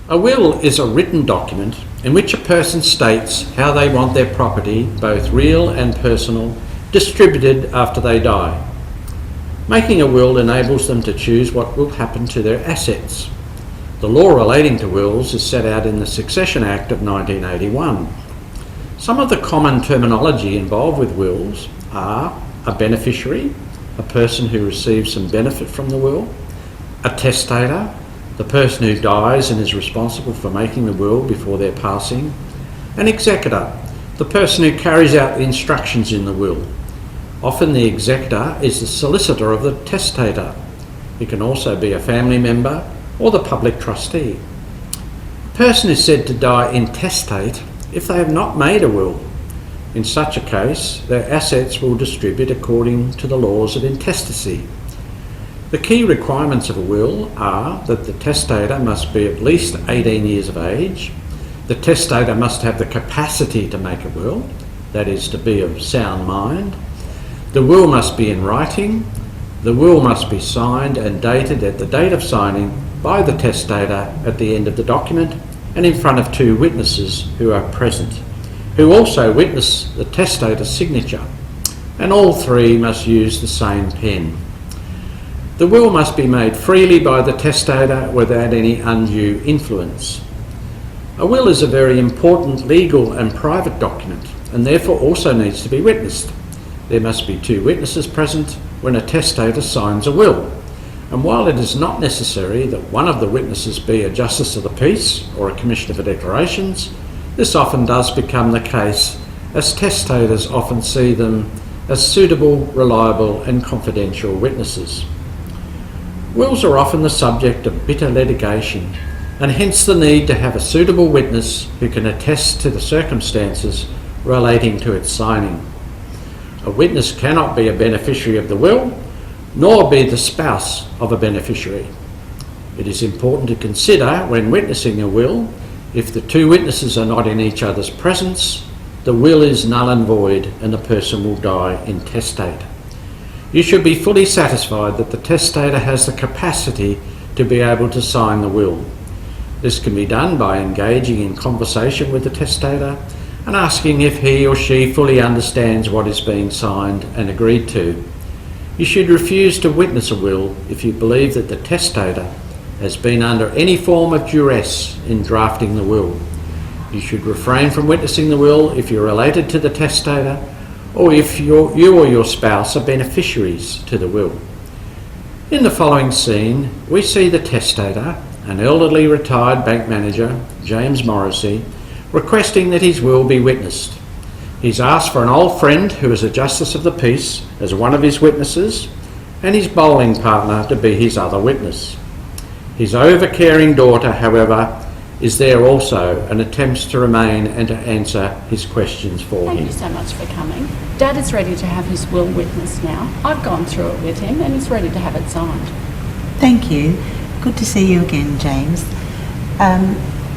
A will is a written document in which a person states how they want their property, both real and personal, distributed after they die. Making a will enables them to choose what will happen to their assets. The law relating to wills is set out in the Succession Act of 1981. Some of the common terminology involved with wills are a beneficiary, a person who receives some benefit from the will; a testator, the person who dies and is responsible for making the will before their passing; an executor, the person who carries out the instructions in the will. Often the executor is the solicitor of the testator. It can also be a family member or the public trustee. A person is said to die intestate if they have not made a will. In such a case, their assets will distribute according to the laws of intestacy. The key requirements of a will are that the testator must be at least 18 years of age, the testator must have the capacity to make a will, that is, to be of sound mind, the will must be in writing, the will must be signed and dated at the date of signing by the testator at the end of the document and in front of 2 witnesses who are present, who also witness the testator's signature, and all 3 must use the same pen. The will must be made freely by the testator without any undue influence. A will is a very important legal and private document and therefore also needs to be witnessed. There must be 2 witnesses present when a testator signs a will, and while it is not necessary that one of the witnesses be a Justice of the Peace or a Commissioner for Declarations, this often does become the case, as testators often see them as suitable, reliable and confidential witnesses. Wills are often the subject of bitter litigation, and hence the need to have a suitable witness who can attest to the circumstances relating to its signing. A witness cannot be a beneficiary of the will, nor be the spouse of a beneficiary. It is important to consider when witnessing a will, if the 2 witnesses are not in each other's presence, the will is null and void and the person will die intestate. You should be fully satisfied that the testator has the capacity to be able to sign the will. This can be done by engaging in conversation with the testator and asking if he or she fully understands what is being signed and agreed to. You should refuse to witness a will if you believe that the testator has been under any form of duress in drafting the will. You should refrain from witnessing the will if you're related to the testator or if you or your spouse are beneficiaries to the will. In the following scene, we see the testator, an elderly retired bank manager, James Morrissey, requesting that his will be witnessed. He's asked for an old friend who is a Justice of the Peace as one of his witnesses and his bowling partner to be his other witness. His over-caring daughter, however, is there also and attempts to remain and to answer his questions for him. Thank you so much for coming. Dad is ready to have his will witnessed now. I've gone through it with him and he's ready to have it signed. Thank you. Good to see you again, James.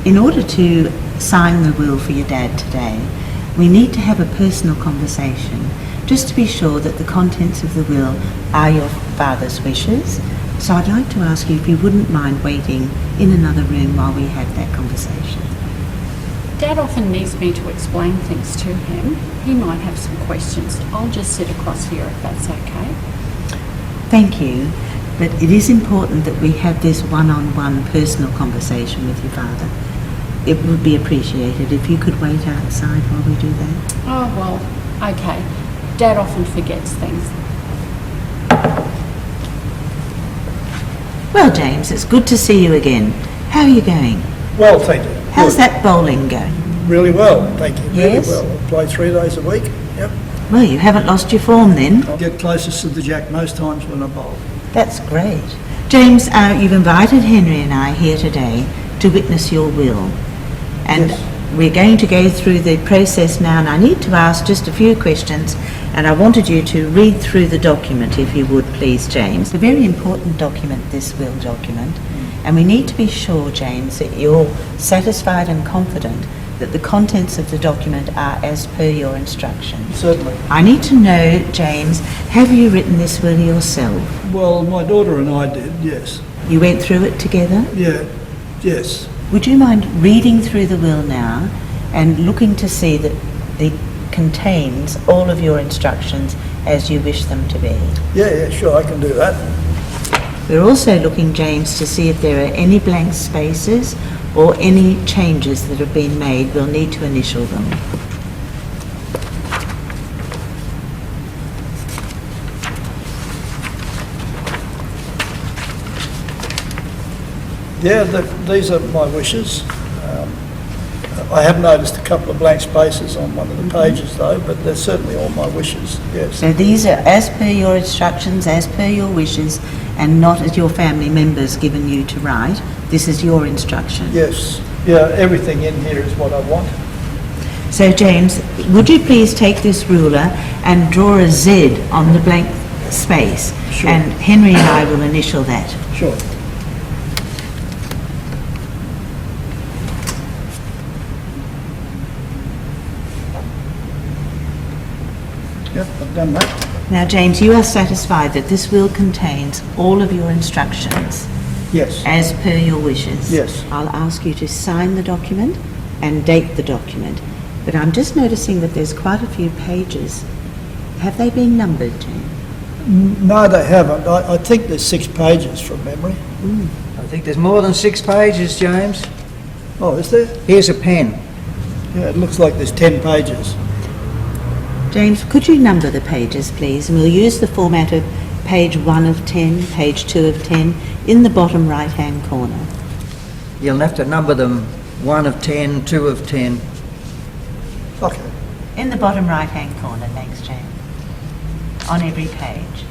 In order to sign the will for your dad today, we need to have a personal conversation just to be sure that the contents of the will are your father's wishes. So I'd like to ask you if you wouldn't mind waiting in another room while we have that conversation. Dad often needs me to explain things to him. He might have some questions. I'll just sit across here if that's okay. Thank you, but it is important that we have this one-on-one personal conversation with your father. It would be appreciated if you could wait outside while we do that. Oh, well, okay. Dad often forgets things. Well, James, it's good to see you again. How are you going? Well, thank you. How's that bowling going? Really well, thank you. Yes? Really well. I play 3 days a week. Yep. Well, you haven't lost your form then. I get closest to the jack most times when I bowl. That's great. James, you've invited Henry and I here today to witness your will. And Yes. we're going to go through the process now, and I need to ask just a few questions, and I wanted you to read through the document, if you would please, James. It's a very important document, this will document, and we need to be sure, James, that you're satisfied and confident that the contents of the document are as per your instructions. Certainly. I need to know, James, have you written this will yourself? Well, my daughter and I did, yes. You went through it together? Yeah, yes. Would you mind reading through the will now and looking to see that it contains all of your instructions as you wish them to be? Yeah, sure, I can do that. We're also looking, James, to see if there are any blank spaces or any changes that have been made. We'll need to initial them. Yeah, these are my wishes. I have noticed a couple of blank spaces on one of the pages though, but they're certainly all my wishes, yes. So these are as per your instructions, as per your wishes, and not as your family members given you to write. This is your instruction. Yes, yeah, everything in here is what I want. So James, would you please take this ruler and draw a Z on the blank space? Sure. And Henry and I will initial that. Sure. Yep, I've done that. Now James, you are satisfied that this will contains all of your instructions Yes. as per your wishes? Yes. I'll ask you to sign the document and date the document. But I'm just noticing that there's quite a few pages. Have they been numbered, James? No, they haven't. I think there's 6 pages from memory. I think there's more than 6 pages, James. Oh, is there? Here's a pen. Yeah, it looks like there's 10 pages. James, could you number the pages, please? And we'll use the format of page 1 of 10, page 2 of 10, in the bottom right-hand corner. You'll have to number them 1 of 10, 2 of 10. Okay. In the bottom right-hand corner, thanks, James. On every page.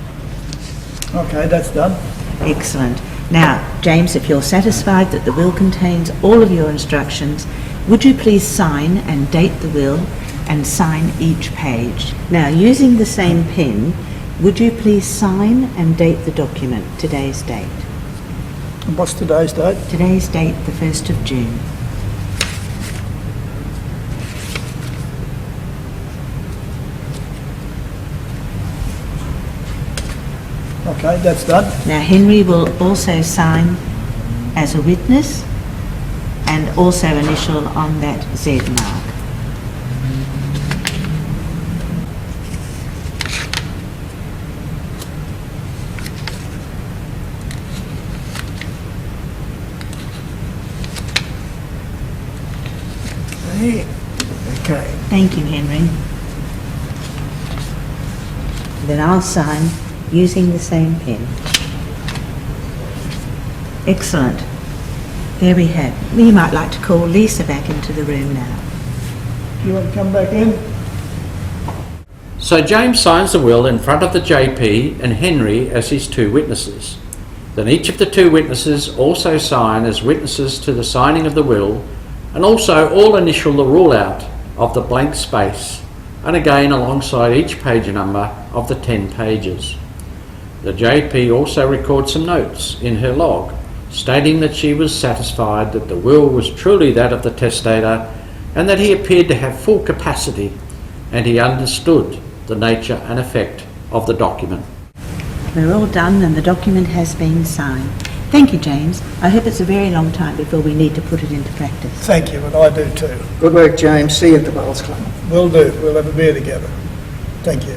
Okay, that's done. Excellent. Now, James, if you're satisfied that the will contains all of your instructions, would you please sign and date the will and sign each page? Now, using the same pen, would you please sign and date the document, today's date? And what's today's date? Today's date, the 1st of June. Okay, that's done. Now, Henry will also sign as a witness and also initial on that Z mark. Okay. Thank you, Henry. Then I'll sign using the same pen. Excellent. There we have. You might like to call Lisa back into the room now. Do you want to come back in? So James signs the will in front of the JP and Henry as his 2 witnesses. Then each of the 2 witnesses also sign as witnesses to the signing of the will, and also all initial the rule out of the blank space, and again alongside each page number of the 10 pages. The JP also records some notes in her log, stating that she was satisfied that the will was truly that of the testator and that he appeared to have full capacity and he understood the nature and effect of the document. We're all done and the document has been signed. Thank you, James. I hope it's a very long time before we need to put it into practice. Thank you, and I do too. Good work, James. See you at the Bowls Club. Will do. We'll have a beer together. Thank you.